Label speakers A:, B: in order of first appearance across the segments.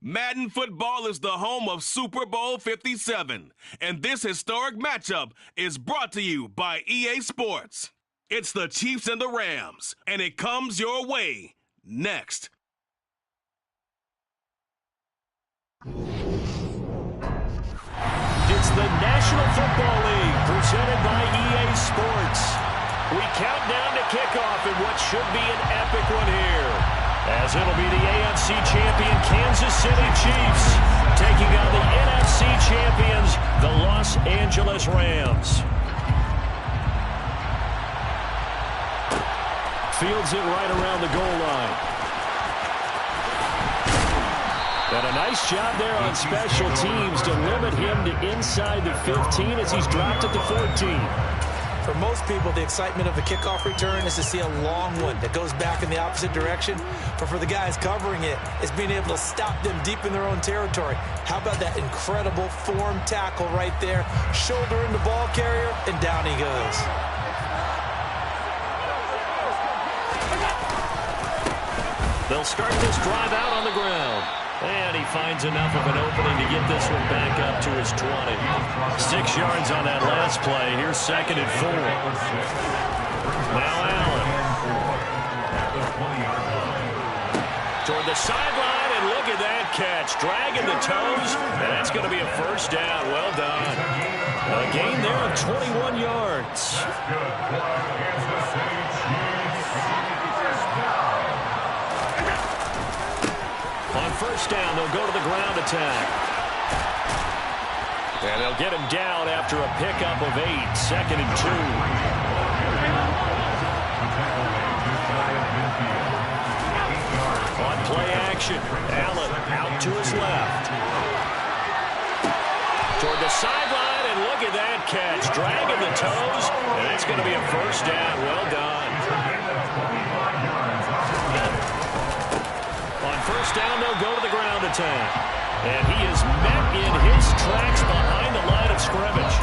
A: Madden Football is the home of Super Bowl 57, and this historic matchup is brought to you by EA Sports. It's the Chiefs and the Rams, and it comes your way next.
B: It's the National Football League presented by EA Sports. We count down to kickoff in what should be an epic one here, as it'll be the AFC champion Kansas City Chiefs taking on the NFC champions, the Los Angeles Rams. Fields it right around the goal line. And a nice job there on special teams to limit him to inside the 15 as he's dropped at the 14.
C: For most people, the excitement of a kickoff return is to see a long one that goes back in the opposite direction. But for the guys covering it, it's being able to stop them deep in their own territory. How about that incredible form tackle right there? Shoulder in the ball carrier, and down he goes.
B: They'll start this drive out on the ground. And he finds enough of an opening to get this one back up to his 20. 6 yards on that last play. Here's 2nd and 4. Now Allen. Toward the sideline, and look at that catch. Dragging the toes, and that's going to be a first down. Well done. A gain there of 21 yards. On first down, they'll go to the ground attack. And they'll get him down after a pickup of 8, 2nd and 2. On play action, Allen out to his left. Toward the sideline, and look at that catch. Dragging the toes, and that's going to be a first down. Well done. First down, they'll go to the ground attack. And he is met in his tracks behind the line of scrimmage.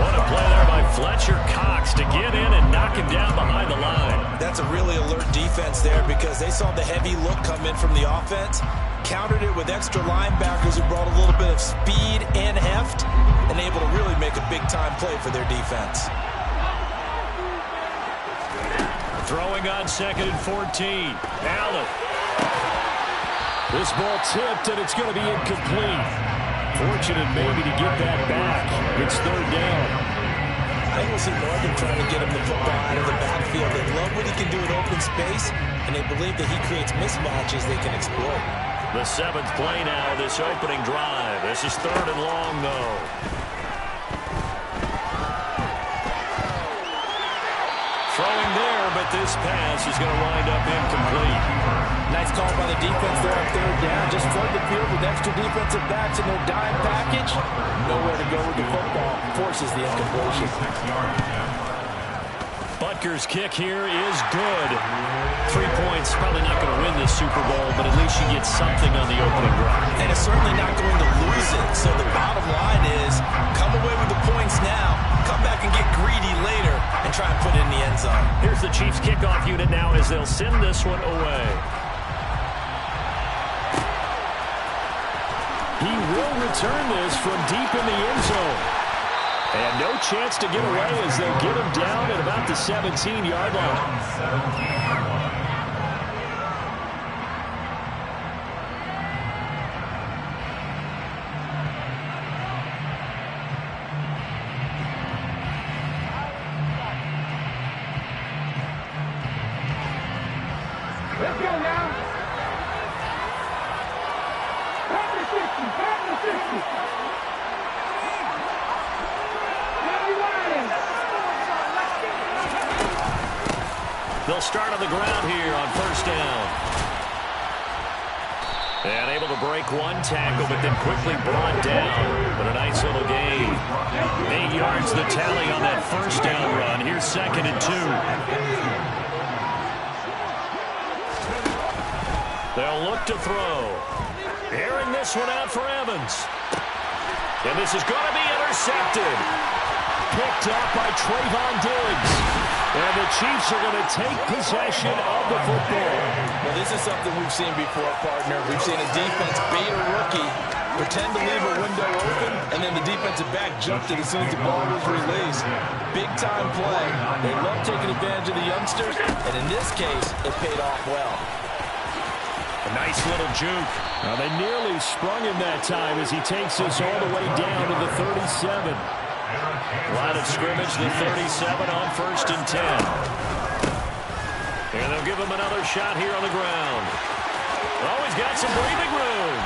B: What a play there by Fletcher Cox to get in and knock him down behind the line.
C: That's a really alert defense there because they saw the heavy look come in from the offense, countered it with extra linebackers who brought a little bit of speed and heft, and able to really make a big-time play for their defense.
B: Throwing on 2nd and 14. Allen. This ball tipped, and it's going to be incomplete. Fortunate maybe to get that back. It's 3rd down.
C: I will see more than trying to get him the football out of the backfield. They love what he can do in open space, and they believe that he creates mismatches they can exploit.
B: The 7th play now, this opening drive. This is 3rd and long, though. Throwing there, but this pass is going to wind up incomplete.
C: Nice call by the defense there on 3rd down. Just flood the field with extra defensive backs in their dime package. Nowhere to go with the football. Forces the incompletion. Butker's kick here is good.
B: 3 points, probably not going to win this Super Bowl, but at least you get something on the opening drive.
C: And it's certainly not going to lose it. So the bottom line is, come away with the points now, come back and get greedy later, and try and put it in the end zone.
B: Here's the Chiefs kickoff unit now as they'll send this one away. He will return this from deep in the end zone. And no chance to get away as they'll get him down at about the 17-yard line.
D: Let's go now.
B: They'll start on the ground here on first down. And able to break one tackle, but then quickly brought down. But a nice little gain. 8 yards the tally on that first down run. Here's 2nd and 2. They'll look to throw. Airing this one out for Evans. And this is going to be intercepted. Picked up by Trayvon Diggs. And the Chiefs are going to take possession of the football.
C: Well, this is something we've seen before, partner. We've seen a defense bait a rookie, pretend to leave a window open, and then the defensive back jumped it as soon as the ball was released. Big-time play. They love taking advantage of the youngsters, and in this case, it paid off well.
B: A nice little juke. Now, they nearly sprung him that time as he takes us all the way down to the 37. Line of scrimmage, the 37 on 1st and 10. And they'll give him another shot here on the ground. Oh, he's got some breathing room.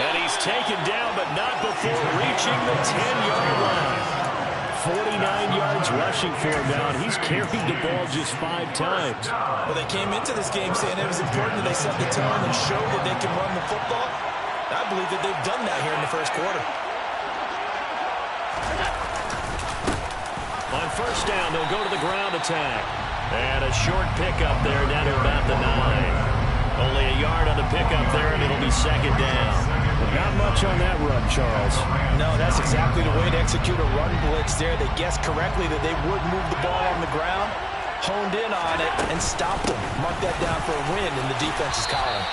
B: And he's taken down, but not before reaching the 10-yard line. 49 yards rushing for him now, and he's carried the ball just 5 times.
C: Well, they came into this game saying it was important that they set the tone and show that they can run the football. I believe that they've done that here in the first quarter.
B: On 1st down, they'll go to the ground attack. And a short pickup there down to about the 9. Only a yard on the pickup there, and it'll be 2nd down.
D: Not much on that run, Charles.
C: No, that's exactly the way to execute a run blitz there. They guessed correctly that they would move the ball on the ground, honed in on it, and stopped them. Mark that down for a win in the defense's column.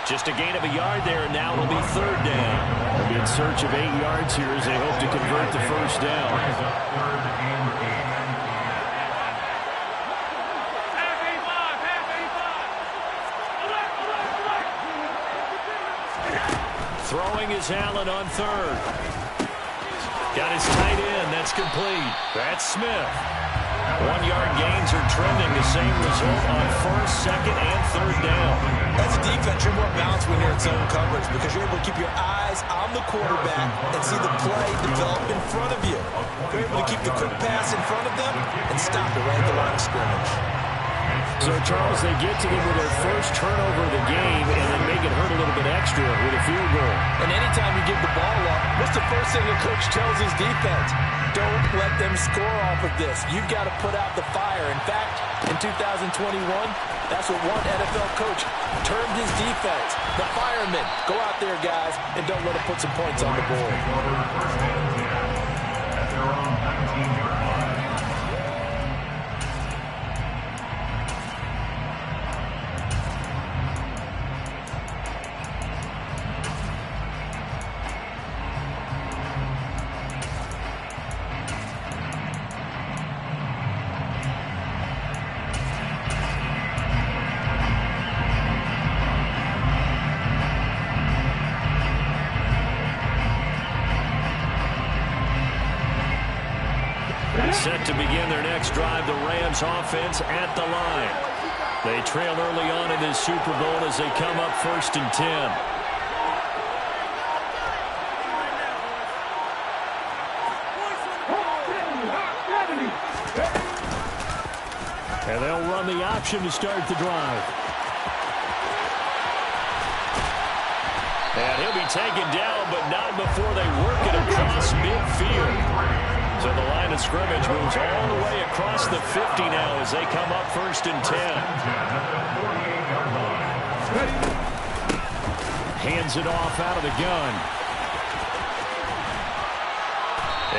B: Just a gain of a yard there, and now it'll be 3rd down.
D: They'll be in search of 8 yards here as they hope to convert the 1st down.
B: Throwing is Allen on 3rd. Got his tight end. That's complete. That's Smith. 1-yard gains are trending. The same result on 1st, 2nd, and 3rd down.
C: As a defense, you're more balanced when you're in zone coverage because you're able to keep your eyes on the quarterback and see the play develop in front of you. You're able to keep the quick pass in front of them and stop it right at the line of scrimmage.
D: So, Charles, they get to them with their first turnover of the game and then make it hurt a little bit extra with a field goal.
C: And anytime you give the ball up, what's the first thing a coach tells his defense? Don't let them score off of this. You've got to put out the fire. In fact, in 2021, that's what one NFL coach termed his defense. The firemen. Go out there, guys, and don't let them put some points on the board.
B: Set to begin their next drive, the Rams offense at the line. They trail early on in this Super Bowl as they come up 1st and 10.
D: And they'll run the option to start the drive.
B: And he'll be taken down, but not before they work it across midfield. So the line of scrimmage moves all the way across the 50 now as they come up 1st and 10.
D: Hands it off out of the gun.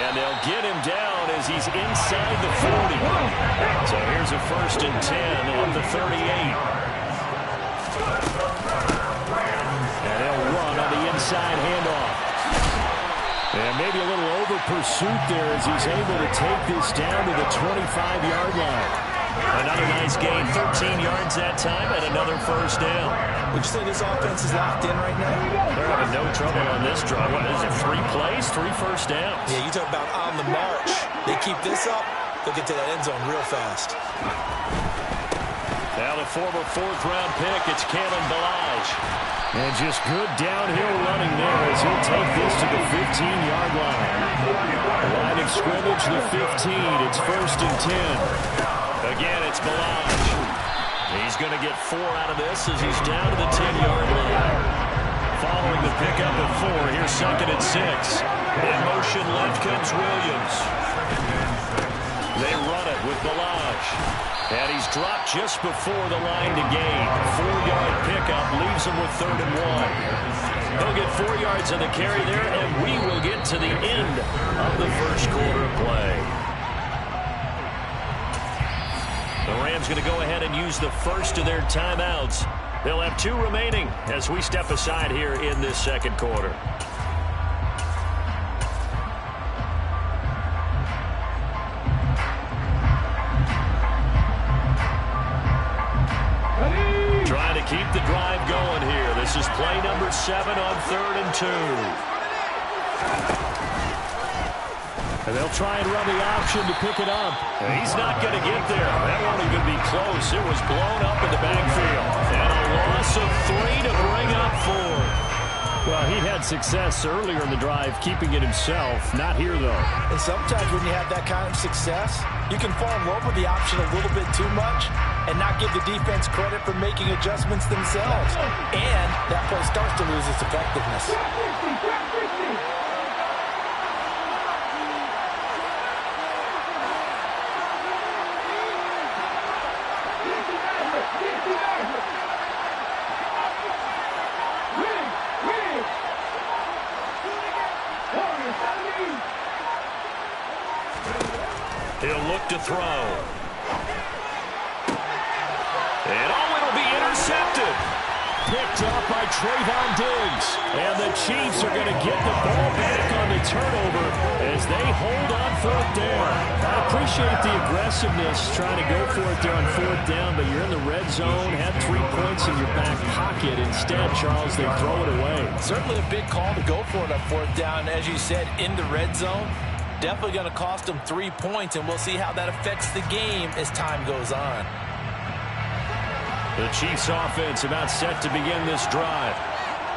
B: And they'll get him down as he's inside the 40. So here's a 1st and 10 at the 38.
D: And they'll run on the inside handoff. And maybe a little over pursuit there as he's able to take this down to the 25-yard line.
B: Another nice gain, 13 yards that time, and another 1st down.
C: Would you say this offense is locked in right now?
B: They're having no trouble on this drive. What is it, 3 plays, 3 first downs?
C: Yeah, you talk about on the march. They keep this up, they'll get to that end zone real fast.
B: Now the former 4th-round pick, it's Kalen Balaj.
D: And just good downhill running there as he'll take this to the 15-yard line. Line of scrimmage, the 15. It's 1st and 10.
B: Again, it's Balaj. He's going to get 4 out of this as he's down to the 10-yard line. Following the pickup of 4, here's 2nd and 6. In motion left comes Williams. They run it with Balaj. And he's dropped just before the line to gain. 4-yard pickup leaves him with 3rd and 1. He'll get 4 yards on the carry there, and we will get to the end of the first quarter play. The Rams going to go ahead and use the first of their timeouts. They'll have 2 remaining as we step aside here in this second quarter. Trying to keep the drive going here. This is play number 7 on 3rd and 2.
D: And they'll try and run the option to pick it up.
B: He's not going to get there. That won't even be close. It was blown up in the backfield. And a loss of 3 to bring up 4.
D: Well, he had success earlier in the drive keeping it himself. Not here, though.
C: And sometimes when you have that kind of success, you can fall in love with the option a little bit too much and not give the defense credit for making adjustments themselves. And that play starts to lose its effectiveness.
B: He'll look to throw. And it'll be intercepted.
D: Picked up by Trayvon Diggs. And the Chiefs are going to get the ball back on the turnover as they hold on 4th down. I appreciate the aggressiveness trying to go for it there on 4th down, but you're in the red zone, had 3 points in your back pocket. Instead, Charles, they throw it away.
C: Certainly a big call to go for it on 4th down. As you said, in the red zone. Definitely going to cost them 3 points, and we'll see how that affects the game as time goes on.
D: The Chiefs offense about set to begin this drive.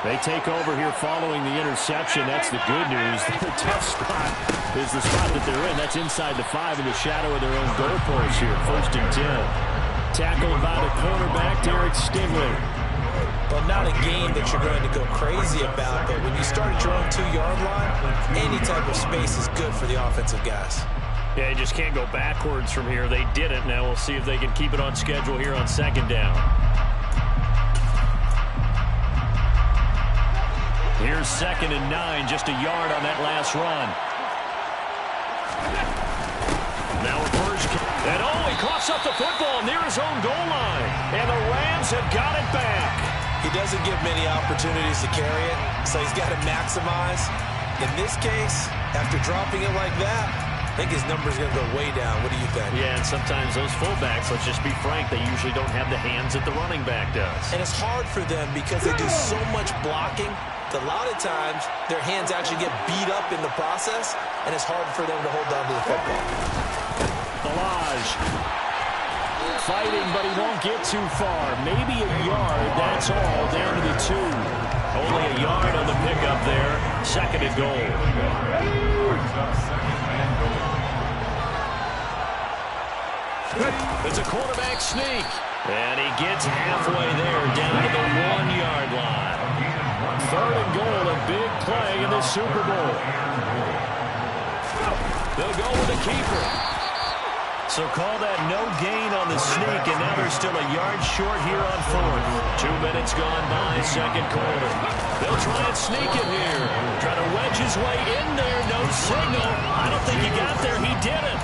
D: They take over here following the interception. That's the good news. The tough spot is the spot that they're in. That's inside the 5 in the shadow of their own goalpost here. 1st and 10. Tackled by the cornerback, Derek Stingley.
C: Well, not a game that you're going to go crazy about, but when you start at your own 2-yard line, any type of space is good for the offensive guys.
B: Yeah, you just can't go backwards from here. They did it. Now we'll see if they can keep it on schedule here on 2nd down. Here's 2nd and 9, just a yard on that last run. Now reverse, and he coughs up the football near his own goal line, and the Rams have got it back.
C: He doesn't give many opportunities to carry it, so he's got to maximize. In this case, after dropping it like that, I think his number's going to go way down. What do you think?
B: Yeah, and sometimes those fullbacks, let's just be frank, they usually don't have the hands that the running back does.
C: And it's hard for them because they do so much blocking. A lot of times, their hands actually get beat up in the process, and it's hard for them to hold on to the football.
D: Balaj fighting, but he won't get too far. Maybe a yard, that's all, down to the 2.
B: Only a yard on the pickup there. 2nd and goal. It's a quarterback sneak. And he gets halfway there, down to the 1-yard line.
D: 3rd and goal, a big play in the Super Bowl.
B: They'll go with the keeper. So call that no gain on the sneak, and now they're still a yard short here on 4th. 2 minutes gone by, 2nd quarter. They'll try and sneak it here. Try to wedge his way in there, no signal. I don't think he got there, he didn't.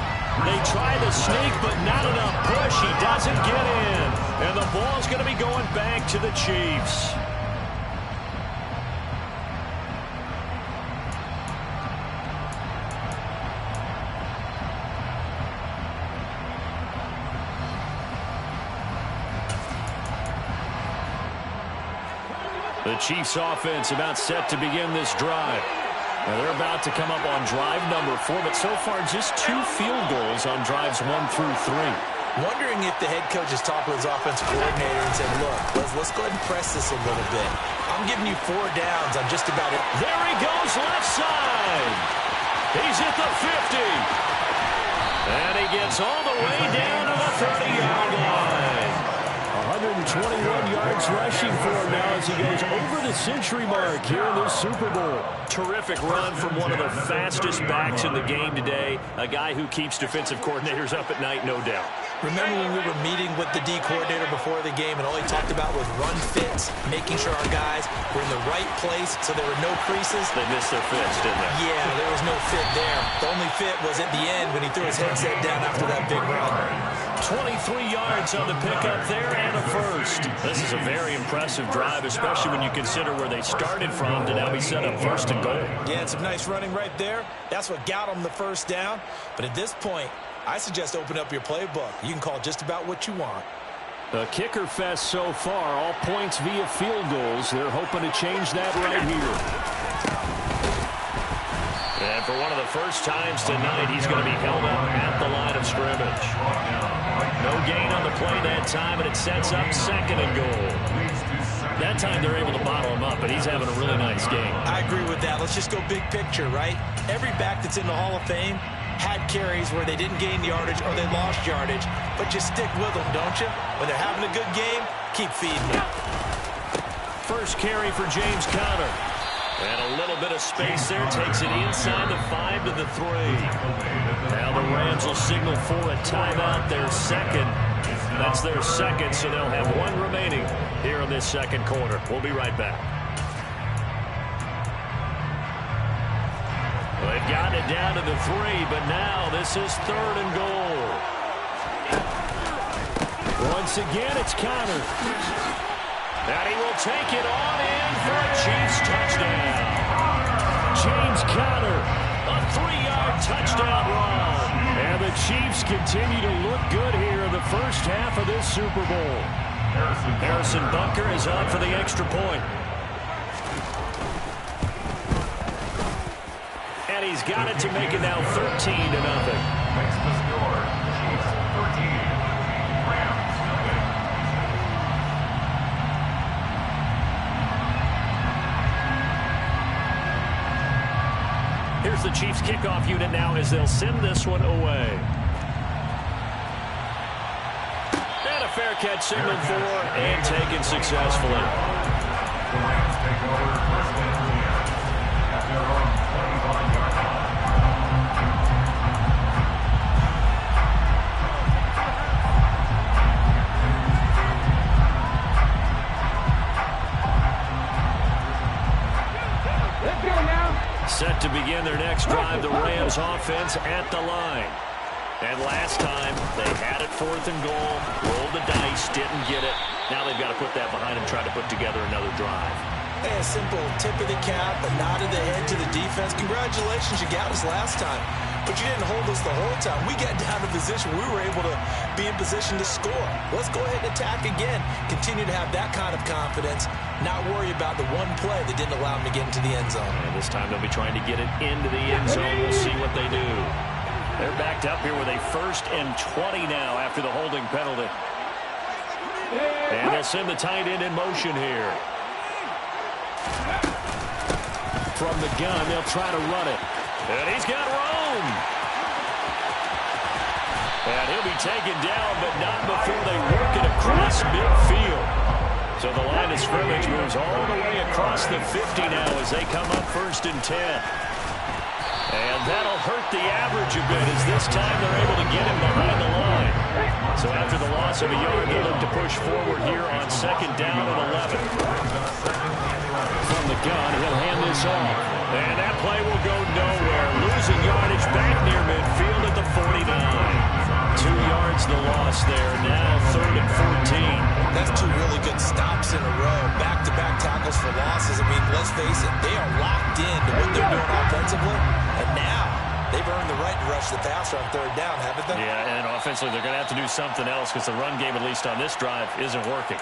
B: They try the sneak, but not enough push. He doesn't get in. And the ball's going to be going back to the Chiefs. The Chiefs offense about set to begin this drive. Now they're about to come up on drive number 4, but so far just 2 field goals on drives 1 through 3.
C: Wondering if the head coach has talked with his offensive coordinator and said, look, let's go ahead and press this a little bit. I'm giving you 4 downs. I'm just about it.
B: There he goes, left side. He's at the 50. And he gets all the way down to the 30-yard line.
D: 121 yards rushing for him now as he goes over the century mark here in this Super Bowl.
B: Terrific run from one of the fastest backs in the game today. A guy who keeps defensive coordinators up at night, no doubt.
C: Remember when we were meeting with the D coordinator before the game and all he talked about was run fits, making sure our guys were in the right place so there were no creases?
B: They missed their fits, didn't they?
C: Yeah, there was no fit there. The only fit was at the end when he threw his headset down after that big run.
B: 23 yards on the pickup there and a first. This is a very impressive drive, especially when you consider where they started from to now be set up first and goal.
C: Yeah, and some nice running right there. That's what got them the first down. But at this point, I suggest open up your playbook. You can call just about what you want.
D: A kicker fest so far, all points via field goals. They're hoping to change that right here.
B: And for one of the first times tonight, he's going to be held up at the line of scrimmage. No gain on the play that time, and it sets up second and goal. That time they're able to bottle him up, but he's having a really nice game.
C: I agree with that. Let's just go big picture, right? Every back that's in the Hall of Fame had carries where they didn't gain yardage or they lost yardage, but you stick with them, don't you? When they're having a good game, keep feeding them.
B: First carry for James Conner. And a little bit of space there. Takes it inside the 5 to the 3. Now the Rams will signal for a timeout. Their second. That's their second, so they'll have one remaining here in this second quarter. We'll be right back. They've gotten it down to the 3, but now this is third and goal.
D: Once again, it's Conner.
B: And he will take it on in for a Chiefs touchdown.
D: James Conner,
B: A 3-yard touchdown run.
D: and the Chiefs continue to look good here in the first half of this Super Bowl.
B: Harrison Bunker is on for the extra point. And he's got it to make it now 13-0.
E: Makes the score. Chiefs 13. Rams 7.
B: Here's the Chiefs kickoff unit now as they'll send this one away. And a fair catch signaled for and taken successfully.
E: The Rams take over first and 10 at their own 25-yard line.
B: Set to begin their next drive, the Rams offense at the line. And last time, they had it 4th and goal, rolled the dice, didn't get it. Now they've got to put that behind them, try to put together another drive.
C: Hey, a simple tip of the cap, a nod of the head to the defense. Congratulations, you got us last time. But you didn't hold us the whole time. We got down to position. We were able to be in position to score. Let's go ahead and attack again. Continue to have that kind of confidence. Not worry about the one play that didn't allow them to get into the end zone.
B: And this time they'll be trying to get it into the end zone. We'll see what they do. They're backed up here with a 1st and 20 now after the holding penalty. And they'll send the tight end in motion here.
D: From the gun, they'll try to run it.
B: And he's got room. And he'll be taken down, but not before they work it across midfield. So the line of scrimmage moves all the way across the 50 now as they come up 1st and 10. And that'll hurt the average a bit as this time they're able to get him behind the line. So after the loss of a yard, they look to push forward here on 2nd down and 11.
D: From the gun, he'll hand this off.
B: And that play will go nowhere. Losing yardage back near midfield at the 49. 2 yards the loss there. Now 3rd and 14.
C: That's 2 really good stops in a row. Back-to-back tackles for losses. I mean, let's face it, they are locked in to what they're doing offensively. And now they've earned the right to rush the passer on 3rd down, haven't they?
B: Yeah, and offensively they're going to have to do something else because the run game, at least on this drive, isn't working.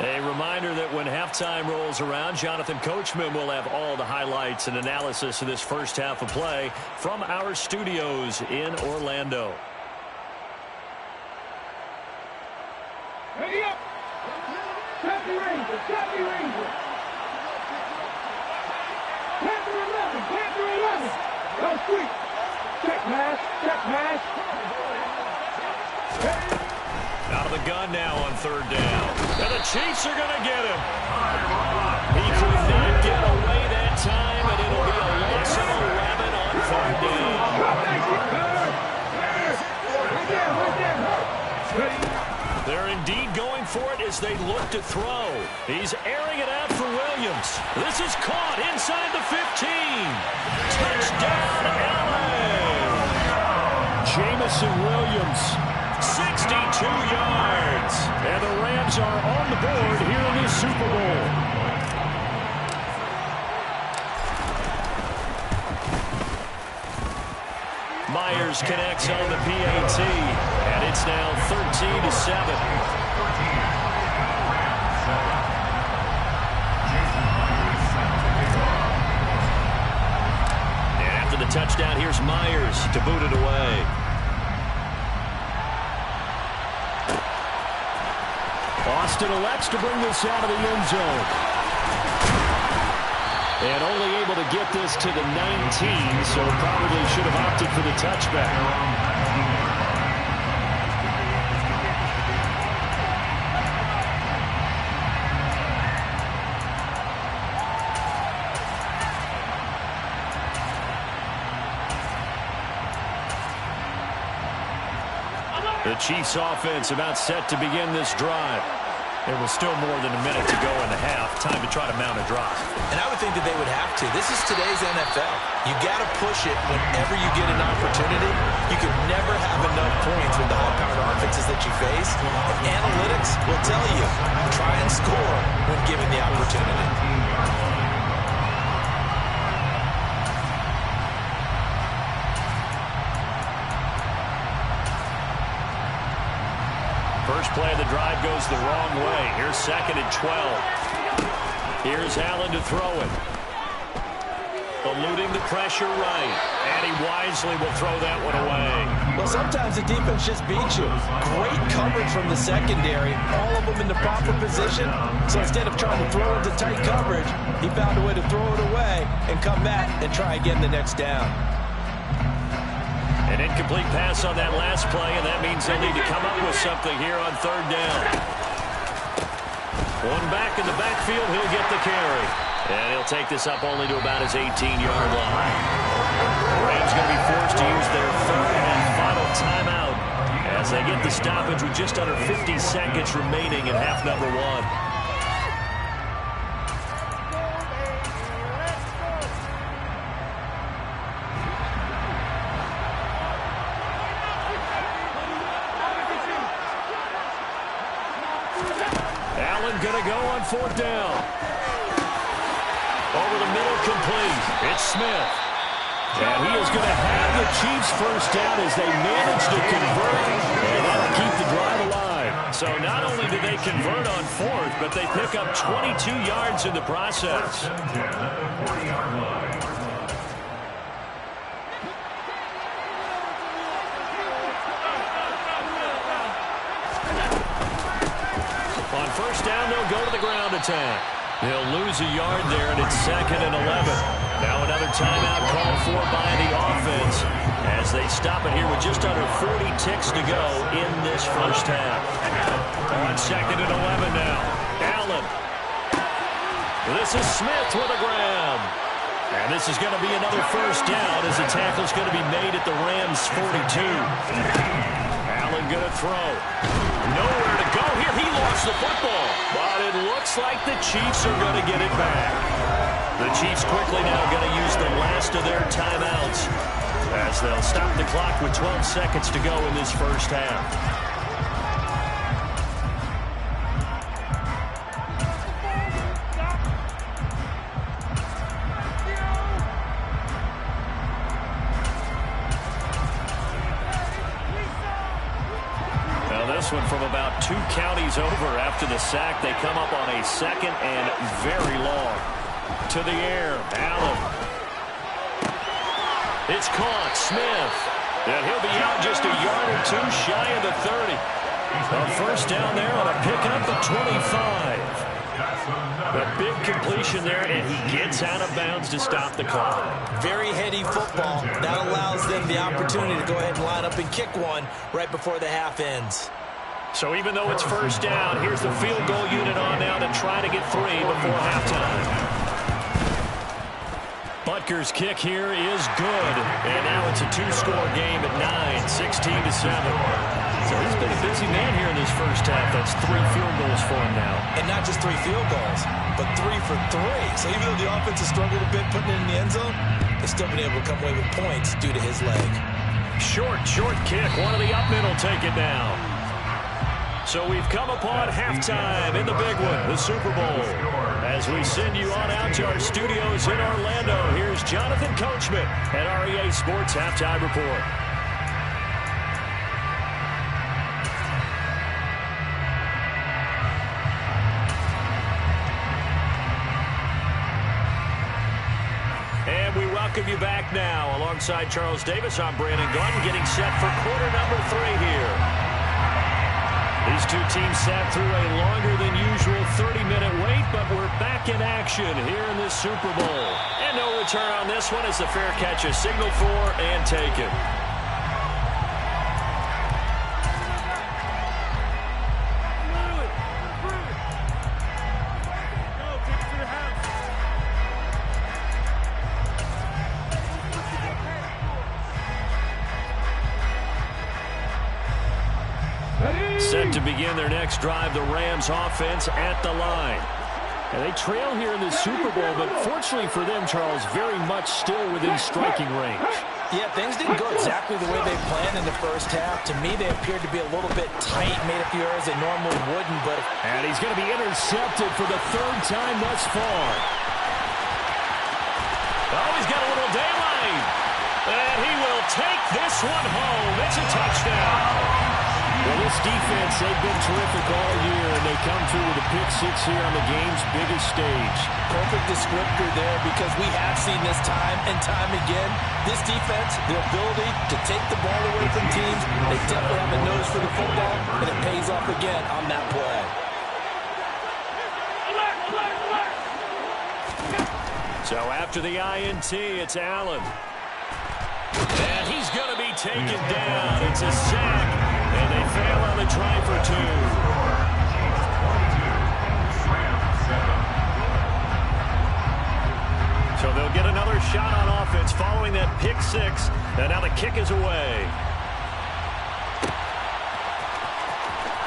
B: A reminder that when halftime rolls around, Jonathan Coachman will have all the highlights and analysis of this first half of play from our studios in Orlando.
F: Ready up! Happy Rangers! Happy Rangers! Panther 11! Panther 11! Go sweep! Check pass! Check pass!
B: Out of the gun now on 3rd down. And the Chiefs are going to get him. He could not get away that time, and it'll be a loss of 11 on 3rd down. They're indeed going for it as they look to throw. He's airing it out for Williams. This is caught inside the 15. Touchdown, LA. Jameson Williams, 62 yards. And the Rams are on the board here in this Super Bowl. Myers connects on the PAT, and it's now 13-7. And after the touchdown, here's Myers to boot it away. Austin elects to bring this out of the end zone. And only able to get this to the 19, so probably should have opted for the touchback. The Chiefs offense about set to begin this drive. There was still more than a minute to go in the half. Time to try to mount a drive.
C: And I would think that they would have to. This is today's NFL. You got to push it whenever you get an opportunity. You can never have enough points with the high-powered offenses that you face. And analytics will tell you, try and score when given the opportunity.
B: First play of the drive goes the wrong way. Here's 2nd and 12. Here's Allen to throw it. Eluding the pressure right. And he wisely will throw that one away.
C: Well, sometimes the defense just beats you. Great coverage from the secondary. All of them in the proper position. So instead of trying to throw into tight coverage, he found a way to throw it away and come back and try again the next down.
B: An incomplete pass on that last play, and that means they'll need to come up with something here on 3rd down. One back in the backfield, he'll get the carry. And he'll take this up only to about his 18-yard line. The Rams going to be forced to use their 3rd and final timeout as they get the stoppage with just under 50 seconds remaining in half number 1. Going to go on 4th down. Over the middle, complete. It's Smith. And he is going to have the Chiefs first down as they manage to convert. And that'll keep the drive alive. So not only do they convert on 4th, but they pick up 22 yards in the process. First down, they'll go to the ground attack. They'll lose a yard there, and it's 2nd and 11. Now another timeout called for by the offense as they stop it here with just under 40 ticks to go in this first half. On 2nd and 11 now. Allen. This is Smith with a grab. And this is going to be another first down as the tackle's going to be made at the Rams' 42. Allen going to throw. Nowhere to go here. He lost the football. But it looks like the Chiefs are going to get it back. The Chiefs quickly now going to use the last of their timeouts as they'll stop the clock with 12 seconds to go in this first half. One from about 2 counties over after the sack. They come up on a 2nd and very long. To the air, Allen. It's caught, Smith. And he'll be out just a yard or 2 shy of the 30. A first down there on a pickup of 25. A big completion there, and he gets out of bounds to stop the clock.
C: Very heady football. That allows them the opportunity to go ahead and line up and kick one right before the half ends.
B: So even though it's first down, here's the field goal unit on now to try to get 3 before halftime. Butker's kick here is good. And now it's a 2-score game at 9, 16-7. So he's been a busy man here in this first half. That's 3 field goals for him now.
C: And not just 3 field goals, but 3 for 3. So even though the offense has struggled a bit putting it in the end zone, they've still been able to come away with points due to his leg.
B: Short kick. One of the up men will take it down. So we've come upon halftime in the big one, the Super Bowl. As we send you on out to our studios in Orlando, here's Jonathan Coachman at our EA Sports Halftime Report. And we welcome you back now. Alongside Charles Davis, I'm Brandon Gordon, getting set for quarter number 3 here. These two teams sat through a longer than usual 30-minute wait, but we're back in action here in this Super Bowl. And no return on this one as the fair catch is signaled for and taken. Set to begin their next drive, the Rams offense at the line. And they trail here in the Super Bowl, but fortunately for them, Charles, very much still within striking range.
C: Yeah, things didn't go exactly the way they planned in the first half. To me, they appeared to be a little bit tight, made a few errors they normally wouldn't. But
B: and he's going to be intercepted for the 3rd time thus far. Oh, he's got a little daylight. And he will take this one home. It's a touchdown. Well, this defense, they've been terrific all year, and they come through with a pick-6 here on the game's biggest stage.
C: Perfect descriptor there, because we have seen this time and time again. This defense, the ability to take the ball away from teams, they definitely have a nose for the football, and it pays off again on that play.
B: So after the INT, it's Allen. And he's going to be taken down. It's a sack. And they fail on the try for 2. So they'll get another shot on offense following that pick-6. And now the kick is away.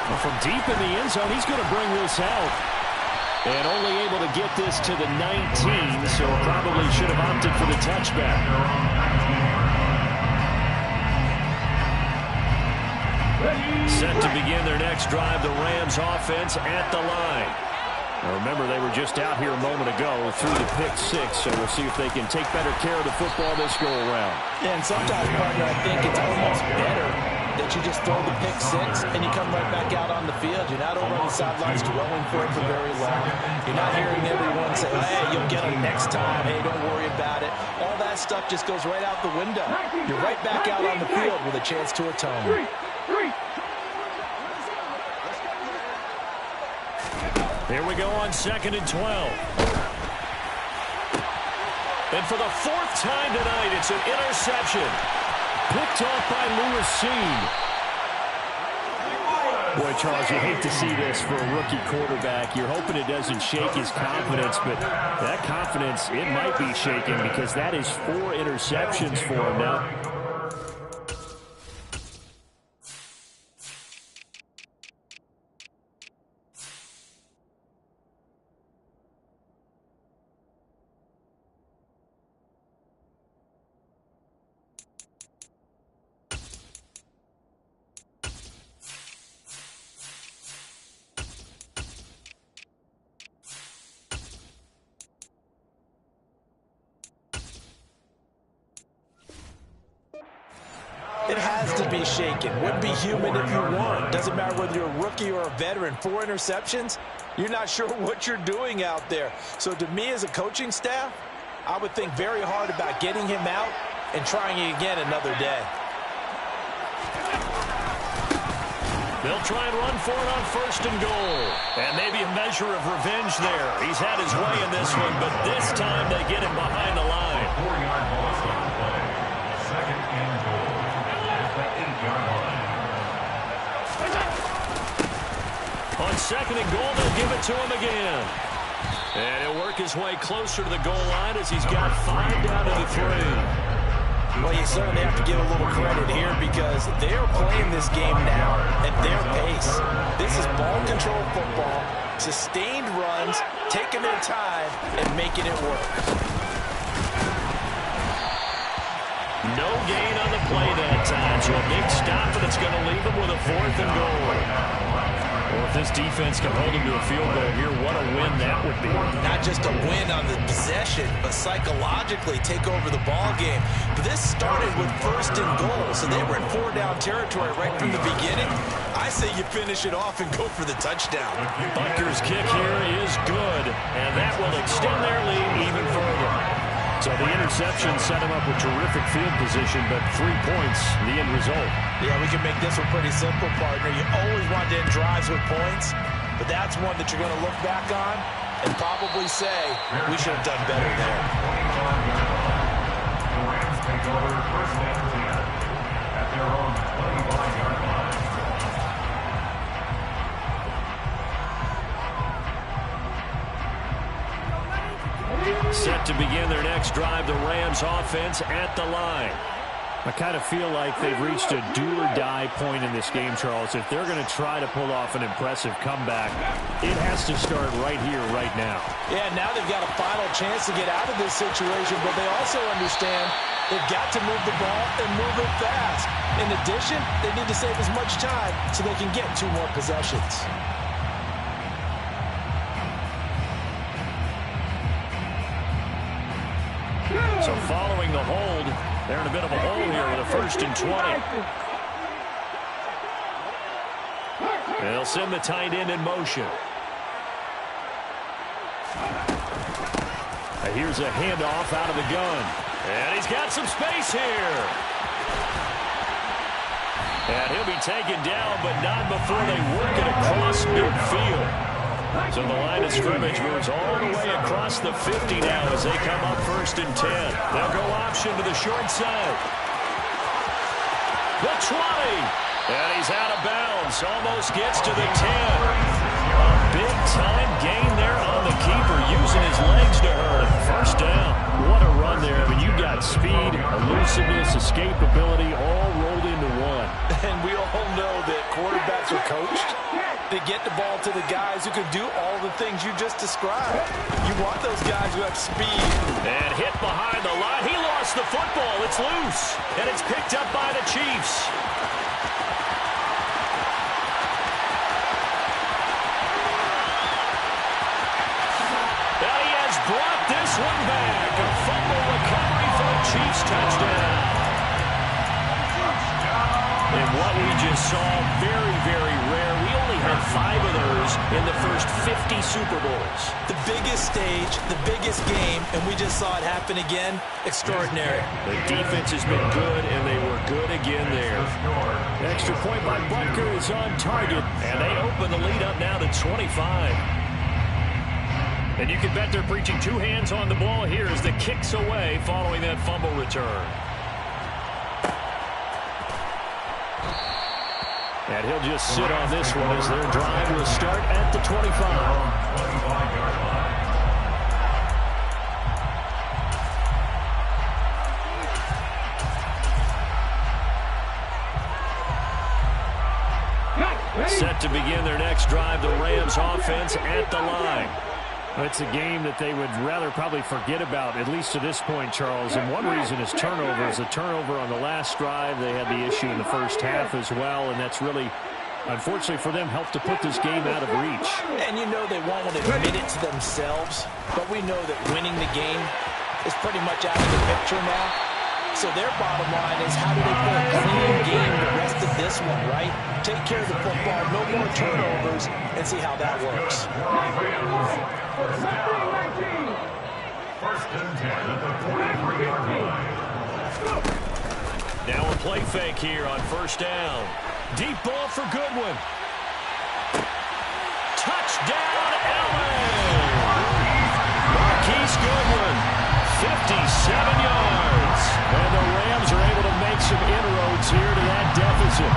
B: Well, from deep in the end zone, he's going to bring this out. And only able to get this to the 19, so probably should have opted for the touchback. Set to begin their next drive, the Rams offense at the line. Now remember, they were just out here a moment ago through the pick-6, so we'll see if they can take better care of the football this go-around.
C: Yeah, and sometimes, partner, I think it's almost better that you just throw the pick-6 and you come right back out on the field. You're not over on the sidelines dwelling for it for very long. You're not hearing everyone say, hey, you'll get them next time. Hey, don't worry about it. All that stuff just goes right out the window. You're right back out on the field with a chance to atone.
B: Here we go on 2nd and 12. And for the 4th time tonight, it's an interception. Picked off by Lewis Seen. Boy, Charles, you hate to see this for a rookie quarterback. You're hoping it doesn't shake his confidence, but that confidence, it might be shaken because that is 4 interceptions for him now.
C: It has to be shaken. Wouldn't be human if you weren't. Doesn't matter whether you're a rookie or a veteran. 4 interceptions, you're not sure what you're doing out there. So to me as a coaching staff, I would think very hard about getting him out and trying it again another day.
B: They'll try and run for it on 1st and goal. And maybe a measure of revenge there. He's had his way in this one, but this time they get him behind the line.
E: 4-yard loss on the play. 2nd and goal. At the 8-yard line.
B: On 2nd and goal, they'll give it to him again. And he'll work his way closer to the goal line as he's got 5 down to the 3.
C: Well, you certainly have to give a little credit here because they're playing this game now at their pace. This is ball control football, sustained runs, taking their time, and making it work.
B: No gain on the play that time, so a big stop, and it's going to leave them with a 4th and goal. Well, if this defense can hold them to a field goal here, what a win that would be.
C: Not just a win on the possession, but psychologically take over the ball game. But this started with 1st and goal, so they were in 4-down territory right from the beginning. I say you finish it off and go for the touchdown.
B: Butker's kick here is good, and that will extend their lead even further. So the interception set him up with terrific field position, but 3 points, the end result.
C: Yeah, we can make this one pretty simple, partner. You always want to end drives with points, but that's one that you're going to look back on and probably say, we should have done better there.
E: The Rams take over 1st and 10 at their own 25-yard line.
B: Set to begin their next drive, the Rams offense at the line.
D: I kind of feel like they've reached a do-or-die point in this game, Charles. If they're going to try to pull off an impressive comeback, it has to start right here, right now.
C: Yeah, now they've got a final chance to get out of this situation, but they also understand they've got to move the ball and move it fast. In addition, they need to save as much time so they can get 2 more possessions.
B: So following the hold, they're in a bit of a hole here with a 1st and 20. They'll send the tight end in motion. Here's a handoff out of the gun. And he's got some space here. And he'll be taken down, but not before they work it across midfield. So the line of scrimmage moves all the way across the 50 now as they come up 1st and 10. They'll go option to the short side. The 20. And he's out of bounds. Almost gets to the 10. A big-time gain there on the keeper, using his legs to hurt him. 1st down. What a run there. I mean, you got speed, elusiveness, escapability, all rolled into one.
C: And we all know that quarterbacks are coached. They get the ball to the guys who can do all the things you just described. You want those guys who have speed.
B: And hit behind the line. He lost the football. It's loose. And it's picked up by the Chiefs. And he has brought this one back. A fumble recovery for a Chiefs touchdown. And what we just saw, very, very rare. We only had 5 of those in the first 50 Super Bowls.
C: The biggest stage, the biggest game, and we just saw it happen again. Extraordinary.
B: The defense has been good, and they were good again there. Extra point by Butker is on target, and they open the lead up now to 25. And you can bet they're preaching 2 hands on the ball here as the kick's away following that fumble return. And he'll just sit on this one as their drive will start at the 25. Set to begin their next drive, the Rams offense at the line.
D: It's a game that they would rather probably forget about, at least to this point, Charles. And one reason is turnovers. A turnover on the last drive. They had the issue in the first half as well, and that's really, unfortunately for them, helped to put this game out of reach.
C: And you know they won't admit it to themselves, but we know that winning the game is pretty much out of the picture now. So their bottom line is, how do they play a clean game the rest of this one, right? Take care of the football, no more turnovers, and see how that works.
E: 1st and 10 at the 43-yard line.
B: Now a play fake here on 1st down. Deep ball for Goodwin. Touchdown, LA! Marquise Goodwin, 57 yards. And the Rams are able to make some inroads here to that deficit.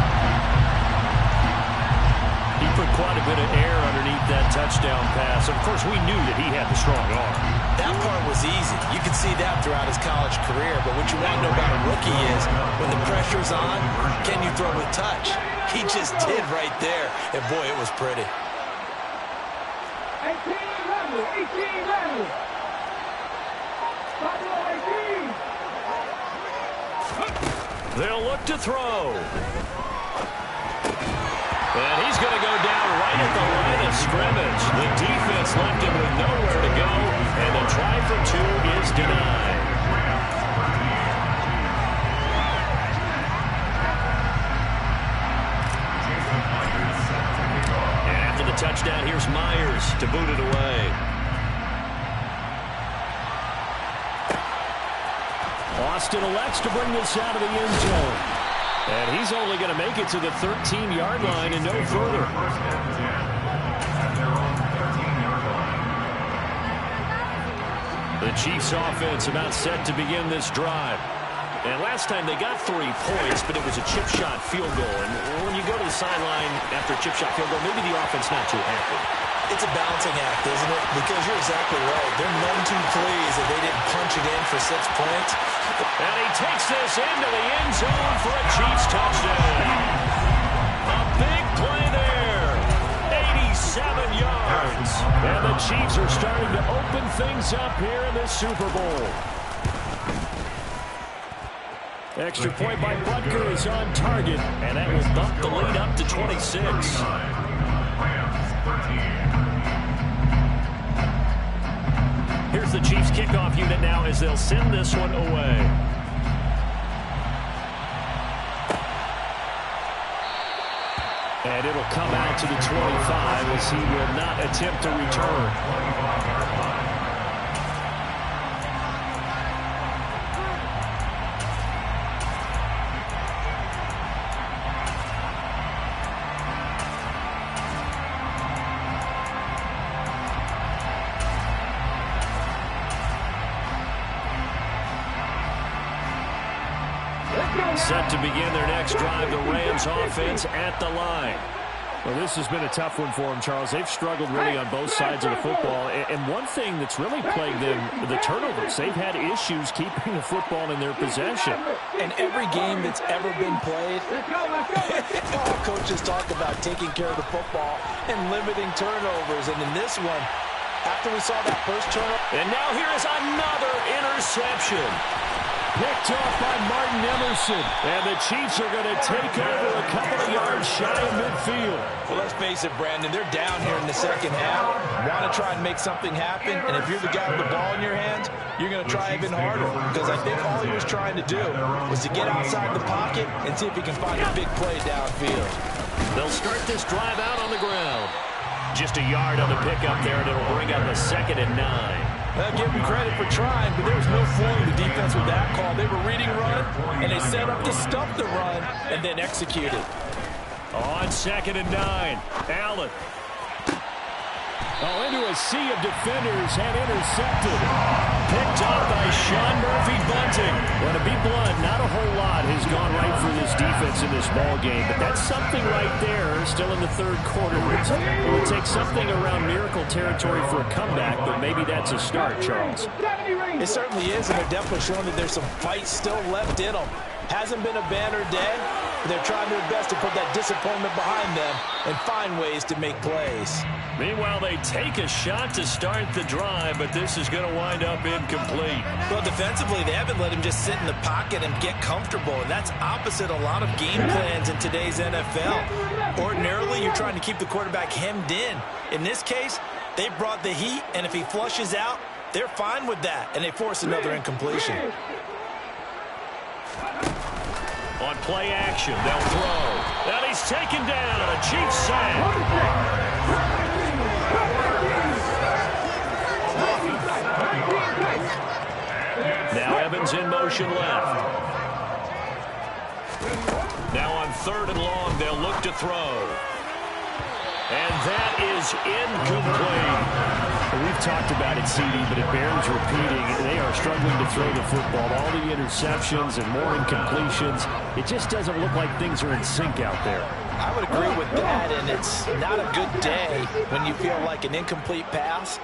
B: He put quite a bit of air underneath that touchdown pass. Of course, we knew that he had the strong arm.
C: That part was easy. You can see that throughout his college career. But what you want to know about a rookie is, when the pressure's on, can you throw with touch? He just did right there. And, boy, it was pretty.
F: 18-11.
B: They'll look to throw. And he's going to go down right at the line of scrimmage. The defense left him with nowhere to go, and the try for two is denied. And after the touchdown, here's Myers to boot it away. Austin elects to bring this out of the end zone. And he's only going to make it to the 13-yard line and no further. The Chiefs offense about set to begin this drive. And last time they got 3 points, but it was a chip shot field goal. And when you go to the sideline after a chip shot field goal, maybe the offense not too happy.
C: It's a balancing act, isn't it? Because you're exactly right. They're none too pleased that they didn't punch it in for 6 points.
B: And he takes this into the end zone for a Chiefs touchdown. A big play there. 87 yards. And the Chiefs are starting to open things up here in this Super Bowl. Extra point by Butker is on target, and that will bump the lead up to 26. Here's the Chiefs kickoff unit now as they'll send this one away. And it'll come out to the 25 as he will not attempt to return. Set to begin their next drive, the Rams offense at the line.
D: Well, this has been a tough one for them, Charles. They've struggled really on both sides of the football. And one thing that's really plagued them, the turnovers. They've had issues keeping the football in their possession.
C: And every game that's ever been played, all coaches talk about taking care of the football and limiting turnovers. And in this one, after we saw that first turnover.
B: And now here is another interception.
D: Picked off by Martin Emerson.
B: And the Chiefs are going to take over a couple of yards shy of midfield.
C: Well, let's face it, Brandon, they're down here in the second half. Want to try and make something happen. And if you're the guy with the ball in your hands, you're going to try even harder. Because I think all he was trying to do was to get outside the pocket and see if he can find a big play downfield.
B: They'll start this drive out on the ground. Just a yard on the pickup there, and it'll bring up a 2nd and 9.
C: Well, give them credit for trying, but there was no fooling the defense with that call. They were reading run, and they set up to stop the run, and then executed.
B: On 2nd and 9, Allen.
D: Oh, into a sea of defenders and intercepted.
B: Picked up by Sean Murphy-Bunting.
D: Well, to be blunt, not a whole lot has gone right for this defense in this ball game, but that's something right there still in the third quarter. It would take something around miracle territory for a comeback, but maybe that's a start, Charles.
C: It certainly is, and they're definitely showing that there's some fight still left in them. Hasn't been a banner day, but they're trying their best to put that disappointment behind them and find ways to make plays.
B: Meanwhile, they take a shot to start the drive, but this is going to wind up incomplete.
C: Well, defensively, they haven't let him just sit in the pocket and get comfortable, and that's opposite a lot of game plans in today's NFL. Ordinarily, you're trying to keep the quarterback hemmed in. In this case, they brought the heat, and if he flushes out, they're fine with that, and they force another incompletion.
B: On play action, they'll throw. And he's taken down. A Chiefs sack. Now Evans in motion left. Now on 3rd and long, they'll look to throw. And that is incomplete.
D: We've talked about it, CD, but it bears repeating. They are struggling to throw the football. All the interceptions and more incompletions. It just doesn't look like things are in sync out there.
C: I would agree with that, and it's not a good day when you feel like an incomplete pass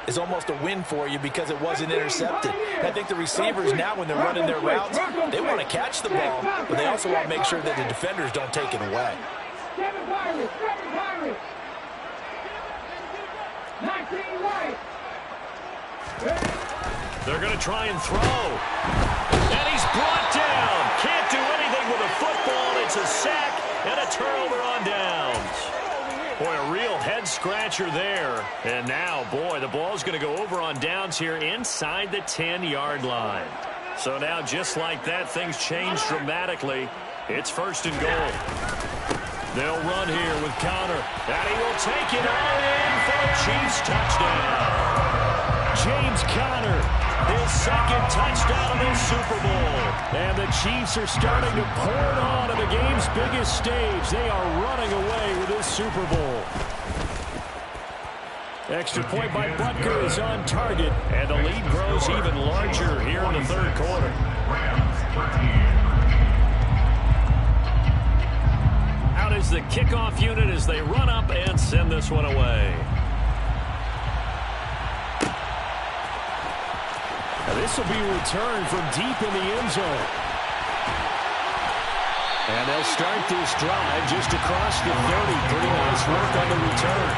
C: is almost a win for you because it wasn't intercepted. I think the receivers now, when they're running their routes, they want to catch the ball, but they also want to make sure that the defenders don't take it away.
F: 19 right.
B: They're going to try and throw. And he's brought down. Can't do anything run with a football. It's a sack and a turnover on downs. Boy, a real head-scratcher there. And now, boy, the ball's going to go over on downs here inside the 10-yard line. So now, just like that, things change dramatically. It's 1st and goal. They'll run here with Connor. And he will take it on in for a Chiefs touchdown. James Conner, his 2nd touchdown of this Super Bowl. And the Chiefs are starting to pour it on the game's biggest stage. They are running away with this Super Bowl. Extra point by Butker is on target, and the lead grows even larger here in the 3rd quarter. Out is the kickoff unit as they run up and send this one away. Now this will be returned from deep in the end zone. And they'll start this drive just across the 30. Pretty nice work on the return.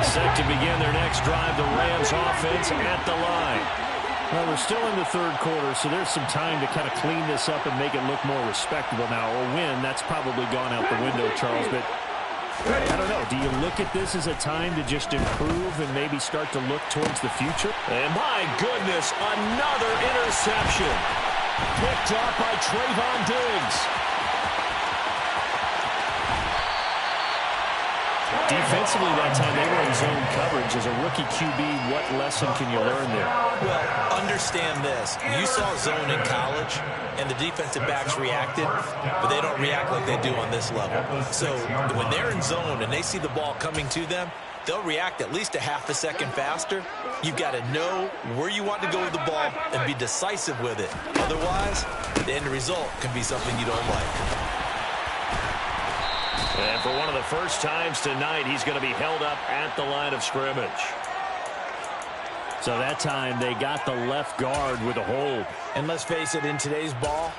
B: Set to begin their next drive, the Rams offense at the line. Well, we're still in the 3rd quarter, so there's some time to kind of clean this up and make it look more respectable now. Or win, that's probably gone out the window, Charles. But I don't know. Do you look at this as a time to just improve and maybe start to look towards the future? And my goodness, another interception. Picked up by Trayvon Diggs. Defensively that time, they were in zone coverage. As a rookie QB, what lesson can you learn there?
C: Well, understand this. You saw zone in college, and the defensive backs reacted, but they don't react like they do on this level. So when they're in zone and they see the ball coming to them, they'll react at least a half a second faster. You've got to know where you want to go with the ball and be decisive with it. Otherwise, the end result can be something you don't like.
B: And for one of the first times tonight, he's going to be held up at the line of scrimmage.
D: So that time they got the left guard with a hold.
C: And let's face it, in today's ball,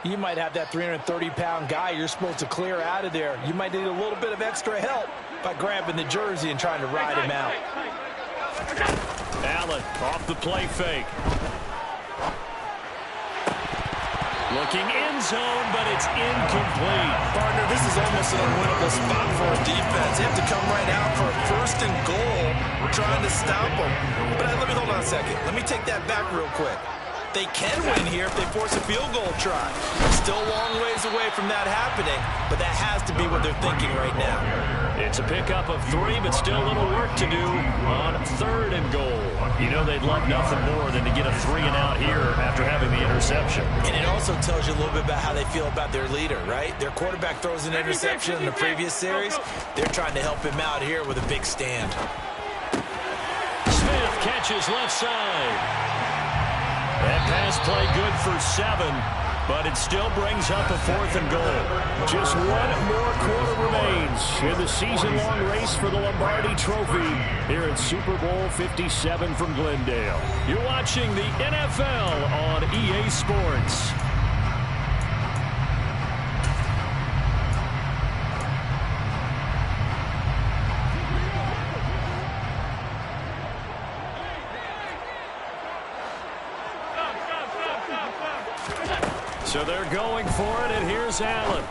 C: you might have that 330-pound guy you're supposed to clear out of there. You might need a little bit of extra help by grabbing the jersey and trying to ride him out.
B: Allen off the play fake. Looking end zone, but it's incomplete.
C: Partner, this is almost an unwinnable spot for a defense. They have to come right out for a 1st and goal. We're trying to stop them. But let me hold on a second. Let me take that back real quick. They can win here if they force a field goal try. Still a long ways away from that happening, but that has to be what they're thinking right now.
B: It's a pickup of 3, but still a little work to do on 3rd and goal. You know they'd love nothing more than to get a 3 and out here after having the interception.
C: And it also tells you a little bit about how they feel about their leader, right? Their quarterback throws an interception in the previous series. They're trying to help him out here with a big stand.
B: Smith catches left side. That pass play good for 7, but it still brings up a 4th and goal.
D: Just one more quarter remains in the season-long race for the Lombardi Trophy here at Super Bowl 57 from Glendale.
B: You're watching the NFL on EA Sports. So they're going for it, and here's Allen.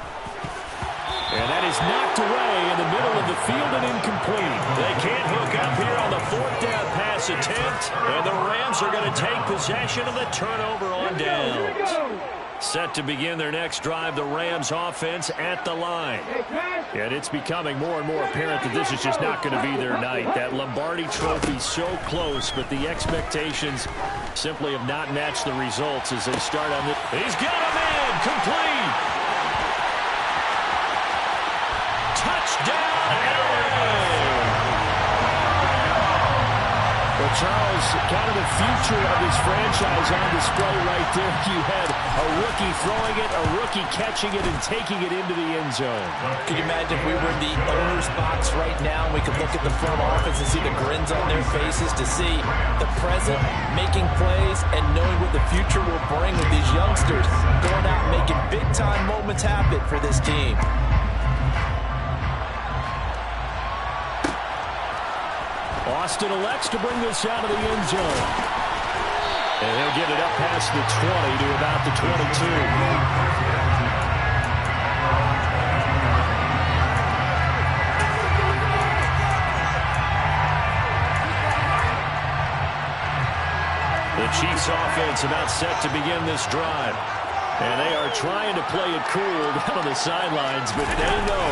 D: And that is knocked away in the middle of the field and incomplete.
B: They can't hook up here on the 4th down pass attempt, and the Rams are going to take possession of the turnover on downs. Set to begin their next drive, the Rams offense at the line.
D: And it's becoming more and more apparent that this is just not going to be their night. That Lombardi Trophy so close, but the expectations simply have not matched the results as they start on this.
B: He's got him in, complete. Touchdown, Allen.
D: Well, Charles, kind of the future of this franchise on display right there. You had a rookie throwing it, a rookie catching it, and taking it into the end zone.
C: Could you imagine if we were in the owner's box right now and we could look at the front office and see the grins on their faces, to see the present making plays and knowing what the future will bring with these youngsters going out and making big-time moments happen for this team.
D: Boston elects to bring this out of the end zone. And he'll get it up past the 20 to about the 22. The Chiefs offense about set to begin this drive. And they are trying to play it cool down on the sidelines, but they know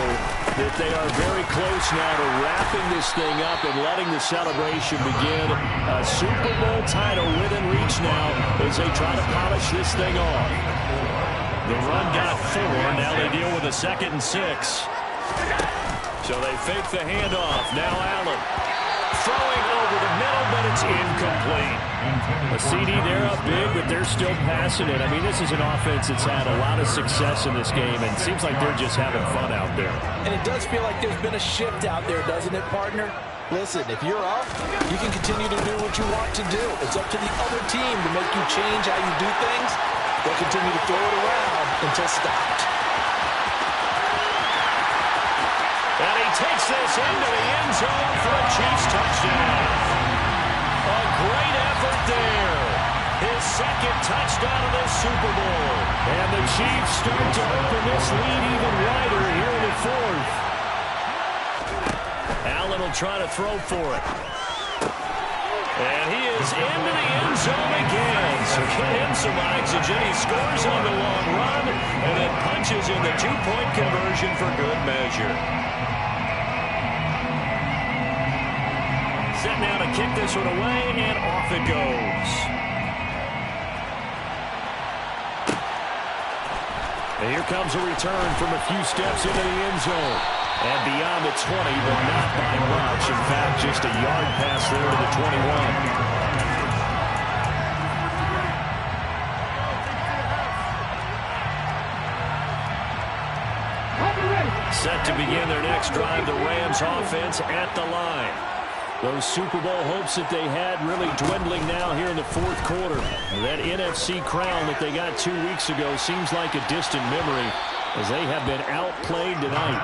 D: that they are very close now to wrapping this thing up and letting the celebration begin. A Super Bowl title within reach now as they try to polish this thing off. The run got 4. Now they deal with a 2nd and 6. So they fake the handoff. Now Allen throwing over the middle, but it's incomplete. A CD, they're up big, but they're still passing it. I mean, this is an offense that's had a lot of success in this game, and it seems like they're just having fun out there.
C: And it does feel like there's been a shift out there, doesn't it, partner? Listen, if you're up, you can continue to do what you want to do. It's up to the other team to make you change how you do things. They'll continue to throw it around until stopped.
D: And he takes this into the end zone for a Chiefs touchdown. A great effort there. His 2nd touchdown of this Super Bowl. And the Chiefs start to open this lead even wider here in the 4th. Allen will try to throw for it. And he is into the end zone again. So get him some oxygen. He scores on the long run and then punches in the 2-point conversion for good measure. Set now to kick this one away, and off it goes. And here comes a return from a few steps into the end zone. And beyond the 20, but not by much. In fact, just a yard pass there to the 21. Set to begin their next drive, the Rams offense at the line. Those Super Bowl hopes that they had really dwindling now here in the 4th quarter. That NFC crown that they got 2 weeks ago seems like a distant memory as they have been outplayed tonight.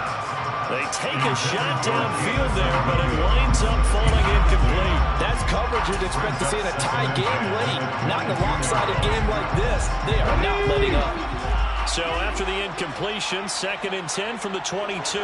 D: They take a shot downfield there, but it winds up falling incomplete.
C: That's coverage you'd expect to see in a tie game late. Not in a lopsided game like this. They are not letting up.
D: So after the incompletion, 2nd and 10 from the 22.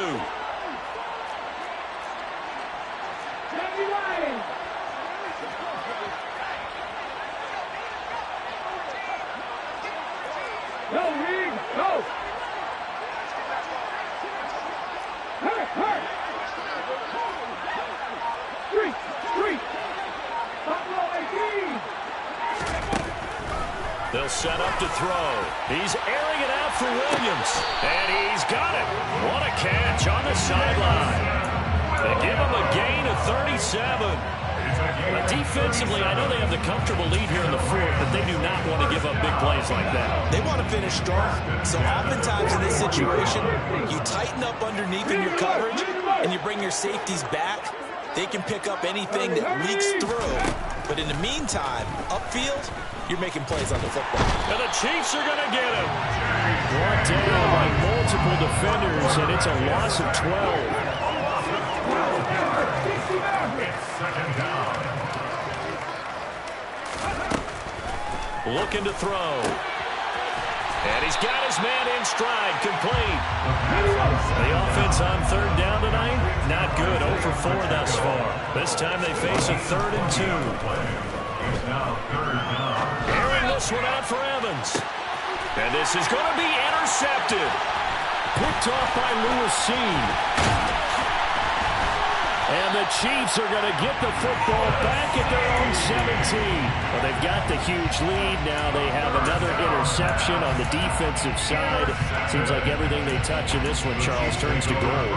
D: They'll set up to throw. He's airing it out for Williams. And he's got it. What a catch on the sideline. They give him a gain of 37. Defensively, I know they have the comfortable lead here in the 4th, but they do not want to give up big plays like that.
C: They want to finish strong. So oftentimes in this situation, you tighten up underneath in your coverage, and you bring your safeties back. They can pick up anything that leaks through. But in the meantime, upfield, you're making plays on the football.
D: And the Chiefs are going to get him. Brought down by multiple defenders, and it's a loss of 12. Looking to throw. And he's got his man in stride, complete. The offense on 3rd down tonight, not good, 0 for 4 thus far. This time they face a 3rd and 2. Airing this one out for Evans. And this is going to be intercepted. Picked off by Lewis Seen. And the Chiefs are going to get the football back at their own 17. Well, they've got the huge lead. Now they have another interception on the defensive side. Seems like everything they touch in this one, Charles, turns to gold.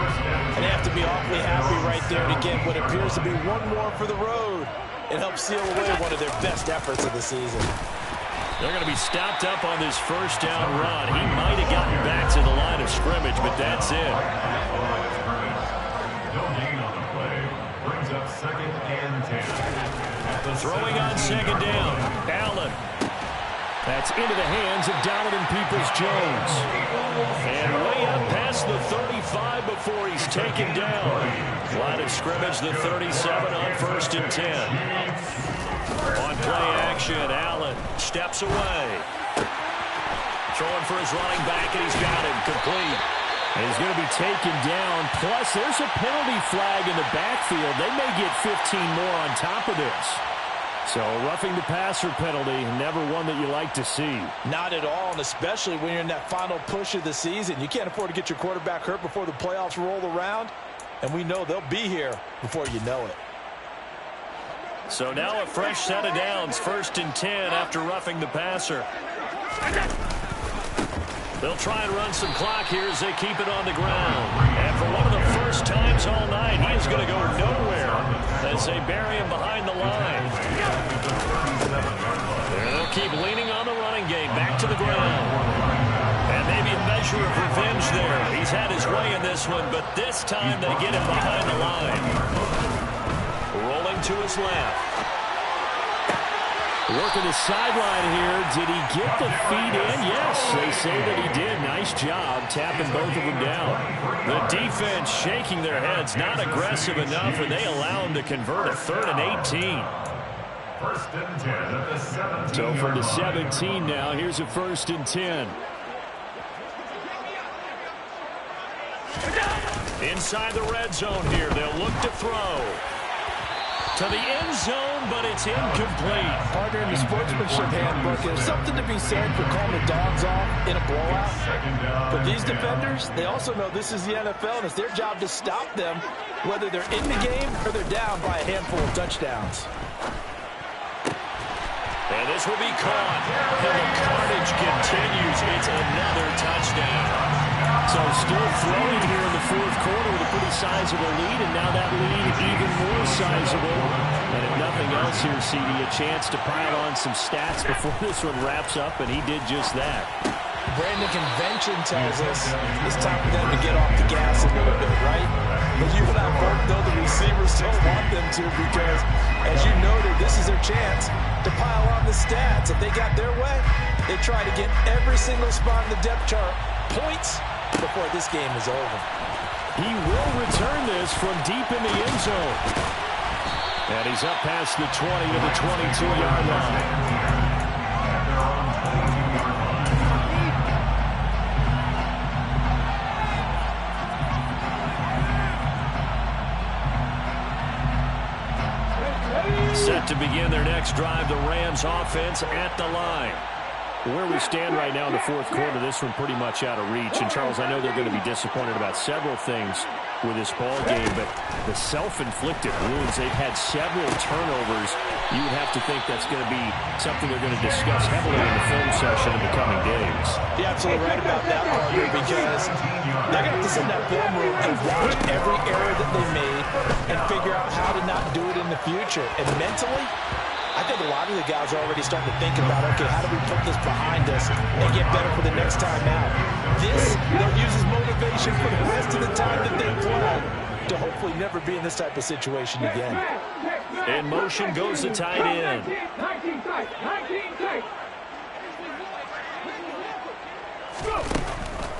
C: And they have to be awfully happy right there to get what appears to be one more for the road. It helps seal away one of their best efforts of the season.
D: They're going to be stopped up on this 1st down run. He might have gotten back to the line of scrimmage, but that's it. Throwing on 2nd down. Allen. That's into the hands of Donovan Peoples-Jones. And way up past past the 35 before he's taken down. Line of scrimmage, the 37 on 1st and 10. On play action, Allen steps away. Throwing for his running back, and he's got him complete. And he's going to be taken down. Plus, there's a penalty flag in the backfield. They may get 15 more on top of this. So, roughing the passer penalty, never one that you like to see.
C: Not at all, and especially when you're in that final push of the season. You can't afford to get your quarterback hurt before the playoffs roll around, and we know they'll be here before you know it.
D: So now a fresh set of downs, 1st and 10 after roughing the passer. They'll try and run some clock here as they keep it on the ground. And for one of the first times all night, he is going to go nowhere as they bury him behind the line. They'll keep leaning on the running game, back to the ground. And maybe a measure of revenge there. He's had his way in this one, but this time they get him behind the line. Rolling to his left. Working the sideline here. Did he get the feet in? Yes, they say that he did. Nice job tapping both of them down. The defense shaking their heads, not aggressive enough, and they allow him to convert a 3rd and 18.
E: 1st and 10 at the 17.
D: So from the 17 now, here's a 1st and 10. Inside the red zone here, they'll look to throw. To the end zone, but it's incomplete.
C: Partner, in the sportsmanship handbook, there's something to be said for calling the dogs off in a blowout. But these defenders, they also know this is the NFL, and it's their job to stop them, whether they're in the game or they're down by a handful of touchdowns.
D: And this will be caught. And the carnage continues. It's another touchdown. So still throwing here in the 4th quarter with a pretty sizable lead, and now that lead even more sizable. And if nothing else here, CD, a chance to pile on some stats before this one wraps up, and he did just that.
C: Brandon, convention tells us it's time for them to get off the gas a little bit, right? But you and I both know the receivers don't want them to, because, as you noted, this is their chance to pile on the stats. If they got their way, they try to get every single spot in the depth chart points before this game is over.
D: He will return this from deep in the end zone. And he's up past the 20 to the 22-yard line. Set to begin their next drive, the Rams offense at the line. Where we stand right now in the 4th quarter, this one pretty much out of reach. And, Charles, I know they're going to be disappointed about several things with this ball game, but the self-inflicted wounds, they've had several turnovers. You would have to think that's going to be something they're going to discuss heavily in the film session in the coming days.
C: You're absolutely right about that, partner, because they're going to have to sit in that film room and watch every error that they made and figure out how to not do it in the future. And mentally, I think a lot of the guys are already starting to think about, okay, how do we put this behind us and get better for the next time out? This, they'll use as motivation for the rest of the time that they play to hopefully never be in this type of situation again.
D: In motion goes the tight end.
F: 19 tight.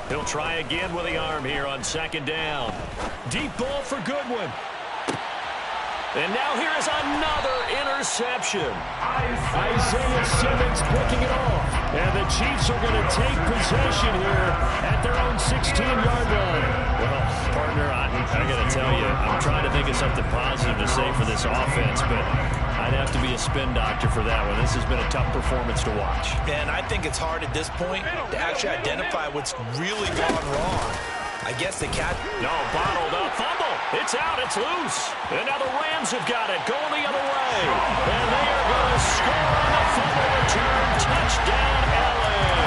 D: He'll try again with the arm here on 2nd down. Deep ball for Goodwin. And now here is another interception. Isaiah Simmons picking it off. And the Chiefs are going to take possession here at their own 16-yard line. Well, partner, I got to tell you, I'm trying to think of something positive to say for this offense, but I'd have to be a spin doctor for that one. This has been a tough performance to watch.
C: And I think it's hard at this point to actually identify what's really gone wrong. I guess the cat...
D: No, bottled up. Fumble. It's out. It's loose. And now the Rams have got it. Going the other way. And they are going to score on the fumble return. Touchdown, LA.